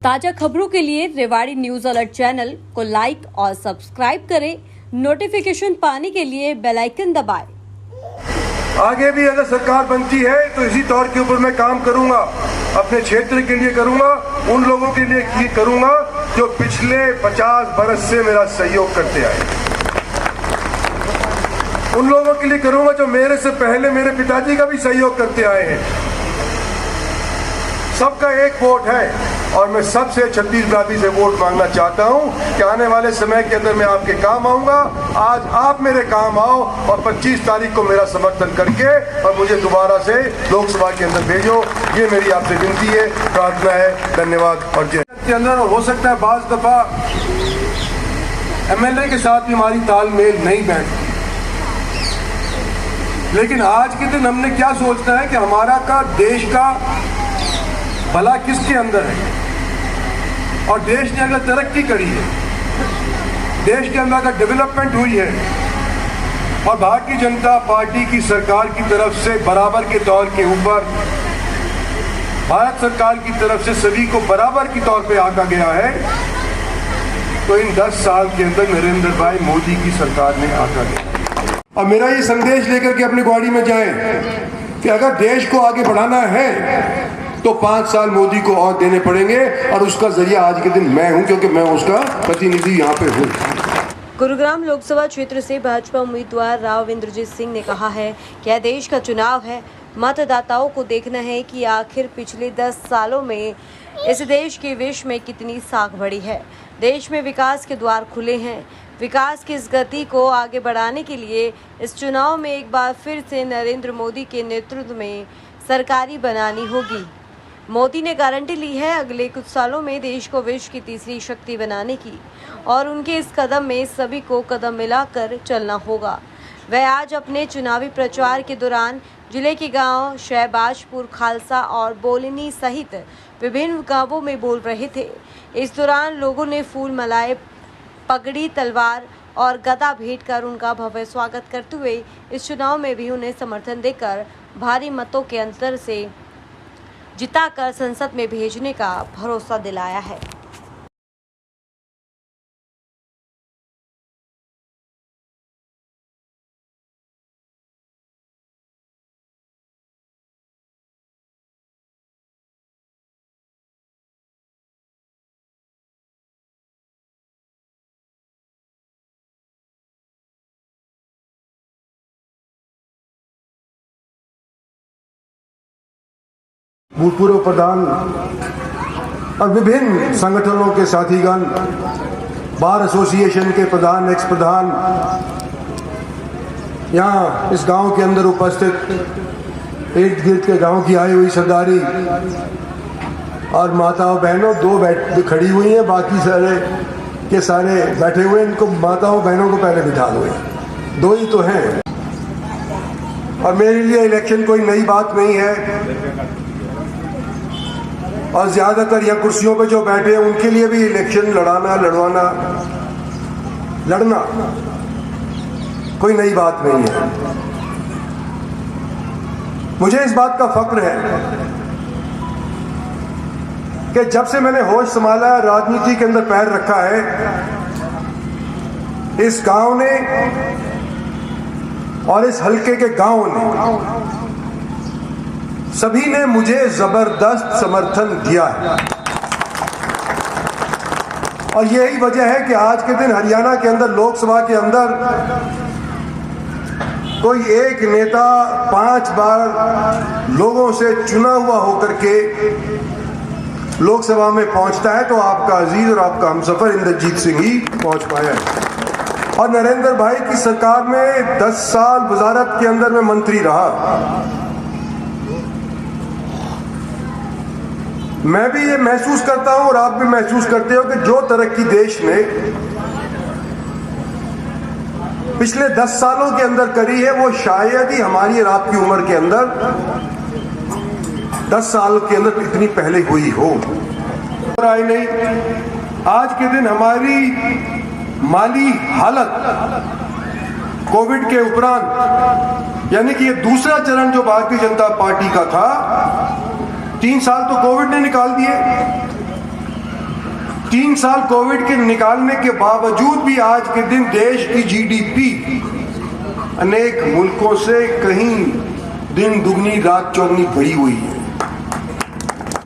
ताजा खबरों के लिए रेवाड़ी न्यूज अलर्ट चैनल को लाइक और सब्सक्राइब करें। नोटिफिकेशन पाने के लिए बेल आइकन दबाएं। आगे भी अगर सरकार बनती है तो इसी तौर के ऊपर मैं काम करूंगा, अपने क्षेत्र के लिए करूंगा, उन लोगों के लिए करूंगा जो पिछले 50 बरस से मेरा सहयोग करते आए, उन लोगों के लिए करूंगा जो मेरे से पहले मेरे पिताजी का भी सहयोग करते आए हैं। सबका एक वोट है और मैं सबसे छत्तीसगढ़ी से वोट मांगना चाहता हूं कि आने वाले समय के अंदर मैं आपके काम आऊंगा। आज आप मेरे काम आओ और 25 तारीख को मेरा समर्थन करके और मुझे दोबारा से लोकसभा के अंदर भेजो। ये मेरी आपसे विनती है, प्रार्थना है। धन्यवाद और जय के अंदर हो सकता है बाज दफा एमएलए के साथ भी हमारी तालमेल नहीं बैठती, लेकिन आज के दिन हमने क्या सोचना है कि हमारा का देश का भला किसके अंदर है और देश ने अगर तरक्की करी है, देश के अंदर अगर डेवलपमेंट हुई है और भारतीय जनता पार्टी की सरकार की तरफ से बराबर के तौर के ऊपर भारत सरकार की तरफ से सभी को बराबर के तौर पे आका गया है, तो इन 10 साल के अंदर नरेंद्र भाई मोदी की सरकार ने आका गया। और मेरा ये संदेश लेकर के अपनी गाड़ी में जाएं कि अगर देश को आगे बढ़ाना है तो 5 साल मोदी को और देने पड़ेंगे और उसका जरिया आज के दिन मैं हूं, क्योंकि मैं उसका प्रतिनिधि यहाँ पे हूँ। गुरुग्राम लोकसभा क्षेत्र से भाजपा उम्मीदवार राव इंद्रजीत सिंह ने कहा है कि यह देश का चुनाव है। मतदाताओं को देखना है कि आखिर पिछले 10 सालों में इस देश के विश्व में कितनी साख बढ़ी है। देश में विकास के द्वार खुले हैं। विकास की इस गति को आगे बढ़ाने के लिए इस चुनाव में एक बार फिर से नरेंद्र मोदी के नेतृत्व में सरकारी बनानी होगी। मोदी ने गारंटी ली है अगले कुछ सालों में देश को विश्व की तीसरी शक्ति बनाने की और उनके इस कदम में सभी को कदम मिलाकर चलना होगा। वह आज अपने चुनावी प्रचार के दौरान जिले के गांव शहबाजपुर, खालसा और बोलिनी सहित विभिन्न गांवों में बोल रहे थे। इस दौरान लोगों ने फूल मालाएं, पगड़ी, तलवार और गदा भेंट कर उनका भव्य स्वागत करते हुए इस चुनाव में भी उन्हें समर्थन देकर भारी मतों के अंतर से जिताकर संसद में भेजने का भरोसा दिलाया है। भूतपूर्व प्रधान और विभिन्न संगठनों के साथीगण, बार एसोसिएशन के प्रधान, एक्स प्रधान, यहाँ इस गांव के अंदर उपस्थित इर्द गिर्द के गांव की आई हुई सरदारी और माताओं बहनों, 2 खड़ी हुई हैं, बाकी सारे के सारे बैठे हुए। इनको माताओं बहनों को पहले बिठा दो, 2 ही तो हैं। और मेरे लिए इलेक्शन कोई नई बात नहीं है और ज्यादातर यह कुर्सियों पे जो बैठे हैं उनके लिए भी इलेक्शन लड़ना कोई नई बात नहीं है। मुझे इस बात का फक्र है कि जब से मैंने होश संभाला, राजनीति के अंदर पैर रखा है, इस गांव ने और इस हलके के गांव ने सभी ने मुझे जबरदस्त समर्थन दिया है। और यही वजह है कि आज के दिन हरियाणा के अंदर लोकसभा के अंदर कोई एक नेता 5 बार लोगों से चुना हुआ होकर के लोकसभा में पहुंचता है तो आपका अजीज और आपका हमसफर इंद्रजीत सिंह ही पहुंच पाया है। और नरेंद्र भाई की सरकार में 10 साल वजारत के अंदर मैं मंत्री रहा। मैं भी ये महसूस करता हूं और आप भी महसूस करते हो कि जो तरक्की देश ने पिछले 10 सालों के अंदर करी है वो शायद ही हमारी और आपकी उम्र के अंदर 10 साल के अंदर इतनी पहले हुई हो। आए नहीं, आज के दिन हमारी माली हालत कोविड के उपरांत, यानी कि ये दूसरा चरण जो भारतीय जनता पार्टी का था, 3 साल तो कोविड ने निकाल दिए। 3 साल कोविड के निकालने के बावजूद भी आज के दिन देश की जीडीपी अनेक मुल्कों से कहीं दिन दुगनी रात चौगनी बढ़ी हुई है।